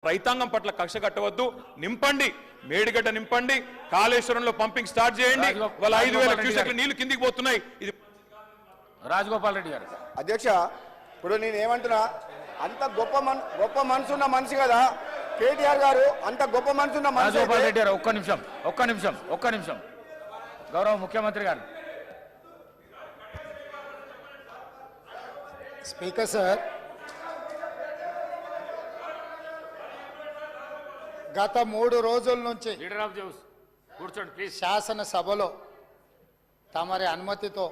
రైతాంగం పట్ల కక్ష కట్టవద్దు. నింపండి, మేడిగడ్డ నింపండి, కాళేశ్వరంలో పంపింగ్ స్టార్ట్ చేయండి. వాళ్ళ 5000 క్యూసెక్ల నీళ్లు కిందికి పోతున్నాయి. ఇది రాజగోపాల్ రెడ్డి గారు. అధ్యక్ష, ఇప్పుడు నేను ఏమంటున్నా, అంత గొప్ప మనసున్న మనిషి కదా కేటీఆర్ గారు, అంత గొప్ప మనసున్న మనిషి. రాజగోపాల్ రెడ్డి గారు ఒక్క నిమిషం గౌరవ ముఖ్యమంత్రి గారు. స్పీకర్ సార్, గత 3 రోజుల నుంచి లీడర్ ఆఫ్ ది హౌస్ కూర్చోండి ప్లీజ్. శాసనసభలో తమరి అనుమతితో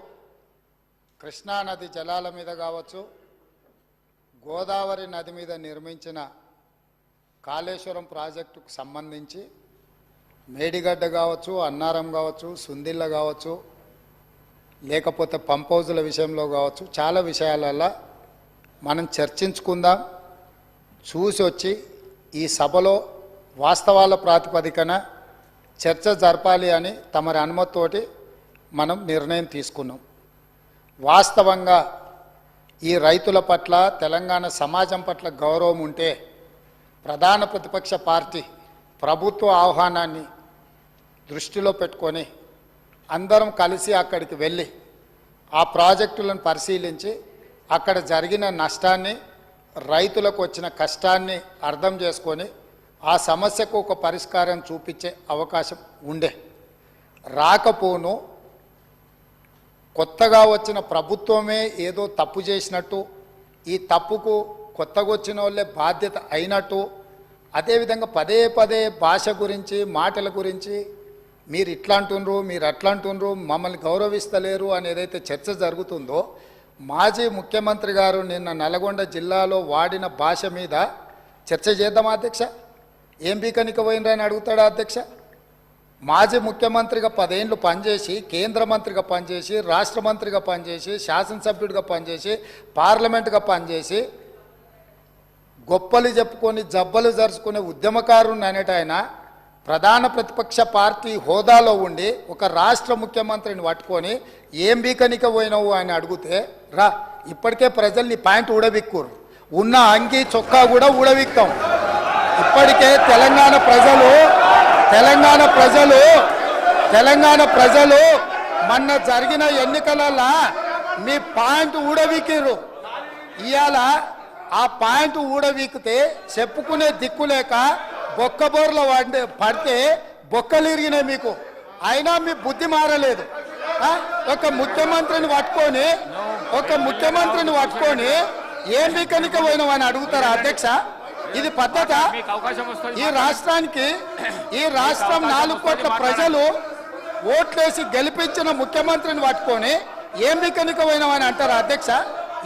కృష్ణానది జలాల మీద కావచ్చు, గోదావరి నది మీద నిర్మించిన కాళేశ్వరం ప్రాజెక్టుకు సంబంధించి మేడిగడ్డ కావచ్చు, అన్నారం కావచ్చు, సుందిళ్ళ కావచ్చు, లేకపోతే పంప్ హౌజుల విషయంలో కావచ్చు, చాలా విషయాలలో మనం చర్చించుకుందాం. చూసి వచ్చి ఈ సభలో వాస్తవాల ప్రాతిపదికన చర్చ జరపాలి అని తమరి అనుమతితోటి మనం నిర్ణయం తీసుకున్నాం. వాస్తవంగా ఈ రైతుల పట్ల, తెలంగాణ సమాజం పట్ల గౌరవం ఉంటే ప్రధాన ప్రతిపక్ష పార్టీ ప్రభుత్వ ఆహ్వానాన్ని దృష్టిలో పెట్టుకొని అందరం కలిసి అక్కడికి వెళ్ళి ఆ ప్రాజెక్టులను పరిశీలించి అక్కడ జరిగిన నష్టాన్ని, రైతులకు వచ్చిన కష్టాన్ని అర్థం చేసుకొని ఆ సమస్యకు ఒక పరిష్కారం చూపించే అవకాశం ఉండే. రాకపోను కొత్తగా వచ్చిన ప్రభుత్వమే ఏదో తప్పు చేసినట్టు, ఈ తప్పుకు కొత్తగా వచ్చిన వాళ్ళే బాధ్యత అయినట్టు, అదేవిధంగా పదే పదే భాష గురించి, మాటల గురించి మీరు ఇట్లా అంటున్నారు, మీరు అట్లా అంటున్నారు, మమ్మల్ని గౌరవిస్తలేరు అని ఏదైతే చర్చ జరుగుతుందో, మాజీ ముఖ్యమంత్రి గారు నిన్న నల్గొండ జిల్లాలో వాడిన భాష మీద చర్చ చేద్దామా అధ్యక్ష? ఏం బీకనిక పోయినరని అడుగుతాడా అధ్యక్ష? మాజీ ముఖ్యమంత్రిగా 10 ఏళ్ళు పనిచేసి, కేంద్ర మంత్రిగా పనిచేసి, రాష్ట్ర మంత్రిగా పనిచేసి, శాసనసభ్యుడిగా పనిచేసి, పార్లమెంటుగా పనిచేసి, గొప్పలు చెప్పుకొని జబ్బలు జరుచుకునే ఉద్యమకారుని అనేట ఆయన ప్రధాన ప్రతిపక్ష పార్టీ హోదాలో ఉండి ఒక రాష్ట్ర ముఖ్యమంత్రిని పట్టుకొని ఏం బీకనిక పోయినావు అని అడిగితే, రా ఇప్పటికే ప్రజల్ని పాయింట్ ఊడబిక్కురు, ఉన్న అంగి చొక్కా కూడా ఊడబిక్తాం. ఇప్పటికే తెలంగాణ ప్రజలు మొన్న జరిగిన ఎన్నికలలో మీ పాయింట్ ఊడబిక్కిరు. ఇవాళ ఆ పాయింట్ ఊడబీకితే చెప్పుకునే దిక్కులేక బొక్కబోర్ల పడితే బొక్కలు ఇరిగినాయి మీకు. అయినా మీ బుద్ధి మారలేదు. ఒక ముఖ్యమంత్రిని పట్టుకొని ఏం బీకనిక పోయినావని అడుగుతారా అధ్యక్ష? ఇది పద్ధత? ఈ రాష్ట్రం 4 కోట్ల ప్రజలు ఓట్లేసి గెలిపించిన ముఖ్యమంత్రిని పట్టుకొని ఏం బీకనిక పోయినావని అంటారా అధ్యక్ష?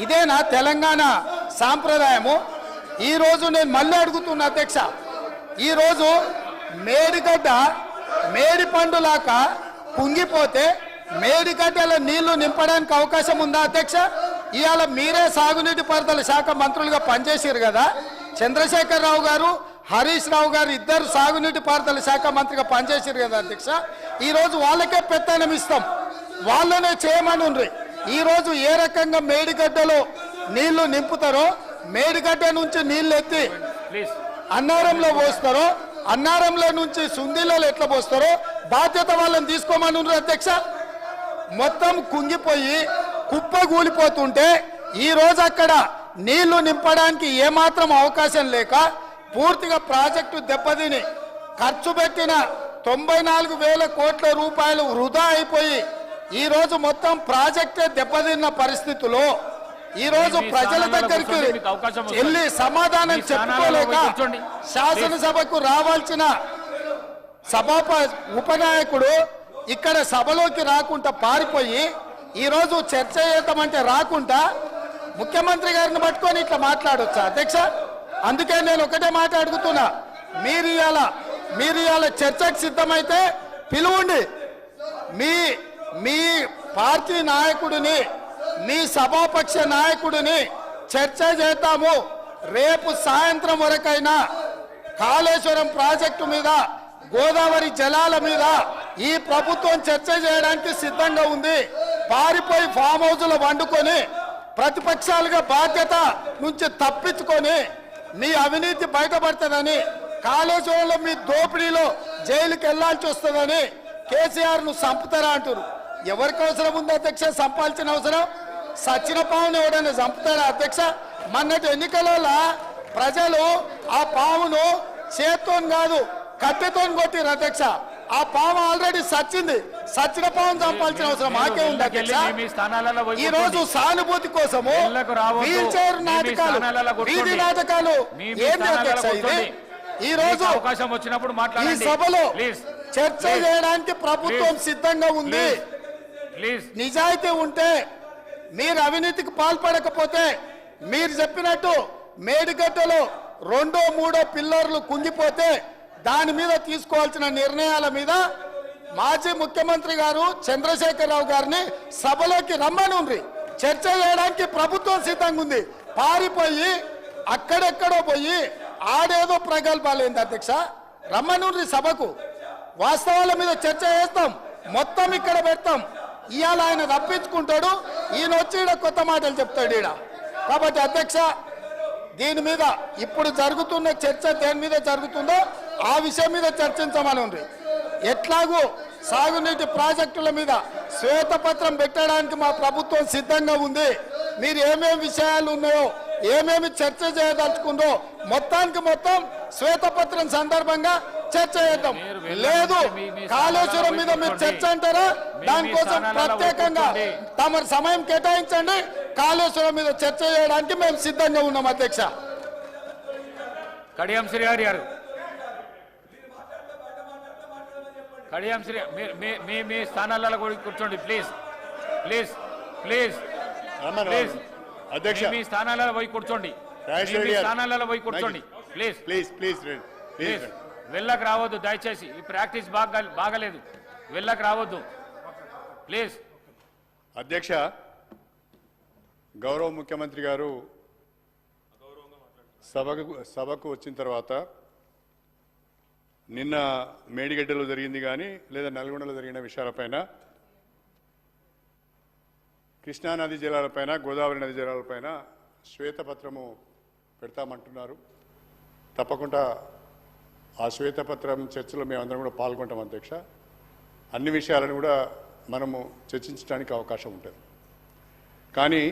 ఇదేనా తెలంగాణ సాంప్రదాయము? ఈరోజు నేను మళ్ళీ అడుగుతున్నా అధ్యక్ష, ఈరోజు మేడిగడ్డ మేడి పండులాక కుంగిపోతే మేడిగడ్డల నీళ్లు నింపడానికి అవకాశం ఉందా అధ్యక్ష? ఇవాళ మీరే సాగునీటి పారుదల శాఖ మంత్రులుగా పనిచేసారు కదా. చంద్రశేఖరరావు గారు, హరీష్ రావు గారు ఇద్దరు సాగునీటి పారుదల శాఖ మంత్రిగా పనిచేసారు కదా అధ్యక్ష. ఈరోజు వాళ్ళకే పెత్తనం ఇస్తాం, వాళ్ళనే చేయమని ఉండ్రి. ఈరోజు ఏ రకంగా మేడిగడ్డలో నీళ్లు నింపుతారో, మేడిగడ్డ నుంచి నీళ్లు ఎత్తి అన్నారంలో పోస్తారో, అన్నారంలో నుంచి సుందిలలో ఎట్లా పోస్తారో బాధ్యత వాళ్ళని తీసుకోమని ఉండ్రి అధ్యక్ష. మొత్తం కుంగిపోయి కుప్పగూలిపోతుంటే ఈరోజు అక్కడ నీళ్లు నింపడానికి ఏమాత్రం అవకాశం లేక పూర్తిగా ప్రాజెక్టు దెబ్బతిని ఖర్చు పెట్టిన 94,000 కోట్ల రూపాయలు వృధా అయిపోయి ఈరోజు మొత్తం ప్రాజెక్టే దెబ్బతిన్న పరిస్థితుల్లో ఈరోజు ప్రజల దగ్గరికి వెళ్ళి సమాధానం చెప్పుకోలేక శాసనసభకు రావాల్సిన ఉపనాయకుడు ఇక్కడ సభలోకి రాకుండా పారిపోయి ఈరోజు చర్చ చేద్దామంటే రాకుండా ముఖ్యమంత్రి గారిని పట్టుకొని ఇట్లా మాట్లాడొచ్చా అధ్యక్ష? అందుకే నేను ఒకటే మాట అడుగుతున్నా, మీరు ఇవాళ చర్చకు సిద్ధమైతే పిలువండి. మీ పార్టీ నాయకుడిని, మీ సభాపక్ష నాయకుడిని చర్చ చేద్దాము. రేపు సాయంత్రం వరకైనా కాళేశ్వరం ప్రాజెక్టు మీద, గోదావరి జలాల మీద ఈ ప్రభుత్వం చర్చ చేయడానికి సిద్ధంగా ఉంది. పారిపోయి ఫామ్ హౌస్లో వండుకొని ప్రతిపక్షాలుగా బాధ్యత నుంచి తప్పించుకొని మీ అవినీతి బయటపడుతుందని, కాళేశ్వరంలో మీ దోపిడీలో జైలుకి వెళ్లాల్సి వస్తుందని కేసీఆర్ ను చంపుతారా అంటారు. ఎవరికి అవసరం ఉంది అధ్యక్ష చంపాల్సిన అవసరం? సచిన పావును ఎవడైనా చంపుతారా అధ్యక్ష? మొన్నటి ఎన్నికలలో ప్రజలు ఆ పావును చేత్తో కాదు కట్టెతో కొట్టిరు అధ్యక్ష. ఆ పాము ఆల్రెడీ సచ్చింది. సచిన పావును చంపాల్సిన అవసరం మాకే ఉంది అధ్యక్ష. ఈ రోజు సానుభూతి కోసము వీల్ చైర్ నాటకాలు, వీధి నాటకాలు ఏంటి అధ్యక్ష ఇది? ఈ రోజు అవకాశం వచ్చినప్పుడు ఈ సభలో చర్చ చేయడానికి ప్రభుత్వం సిద్ధంగా ఉంది. నిజాయితీ ఉంటే, మీరు అవినీతికి పాల్పడకపోతే, మీరు చెప్పినట్టు మేడిగడ్డలో 2, 3 పిల్లర్లు కుంగిపోతే దాని మీద తీసుకోవాల్సిన నిర్ణయాల మీద మాజీ ముఖ్యమంత్రి గారు చంద్రశేఖరరావు గారిని సభలోకి రమ్మనుండ్రి. చర్చ చేయడానికి ప్రభుత్వం సిద్ధంగా ఉంది. పారిపోయి అక్కడెక్కడో పోయి ఆడేదో ప్రగల్భాలేంది అధ్యక్ష? రమ్మనుండ్రి సభకు. వాస్తవాల మీద చర్చ చేస్తాం, మొత్తం ఇక్కడ పెడతాం. ఇవాళ ఆయన తప్పించుకుంటాడు, ఈయన వచ్చి ఈడ కొత్త మాటలు చెప్తాడు ఈడ. కాబట్టి అధ్యక్ష, దీని మీద ఇప్పుడు జరుగుతున్న చర్చ దేని మీద జరుగుతుందో ఆ విషయం మీద చర్చించమని ఉంది. ఎట్లాగూ సాగునీటి ప్రాజెక్టుల మీద శ్వేతపత్రం పెట్టడానికి మా ప్రభుత్వం సిద్ధంగా ఉంది. మీరు ఏమేమి విషయాలు ఉన్నాయో, ఏమేమి చర్చ చేయదలుచుకుందో మొత్తానికి మొత్తం శ్వేతపత్రం సందర్భంగా చర్చ చేద్దాం. లేదు కాళేశ్వరం మీద మీరు చర్చ అంటారా? దానికోసం ప్రత్యేకంగా తమ సమయం కేటాయించండి. కాళేశ్వరం మీద చర్చ చేయడానికి మేము సిద్ధంగా ఉన్నాం అధ్యక్ష. కడియం శ్రీహరి గారు, కడియం శ్రీ మీ స్థానాలలో కూర్చోండి ప్లీజ్ ప్లీజ్ ప్లీజ్ ప్లీజ్. అధ్యక్ష, మీ స్థానాలలో పోయి కూర్చోండి. మీ స్థానాలలో పోయి కూర్చోండి ప్లీజ్ ప్లీజ్ ప్లీజ్ ప్లీజ్. వెళ్ళకు రావద్దు దయచేసి. ఈ ప్రాక్టీస్ బాగలేదు. వెళ్ళకు రావద్దు ప్లీజ్. అధ్యక్ష, గౌరవ ముఖ్యమంత్రి గారు సభకు వచ్చిన తర్వాత నిన్న మేడిగడ్డలో జరిగింది కానీ లేదా నల్గొండలో జరిగిన విషయాలపైన, కృష్ణానది జలాలపైన, గోదావరి నది జలాలపైన శ్వేతపత్రము పెడతామంటున్నారు. తప్పకుండా ఆ శ్వేతపత్రం చర్చలో మేమందరం కూడా పాల్గొంటాం అధ్యక్ష. అన్ని విషయాలను కూడా మనము చర్చించడానికి అవకాశం ఉంటుంది. కానీ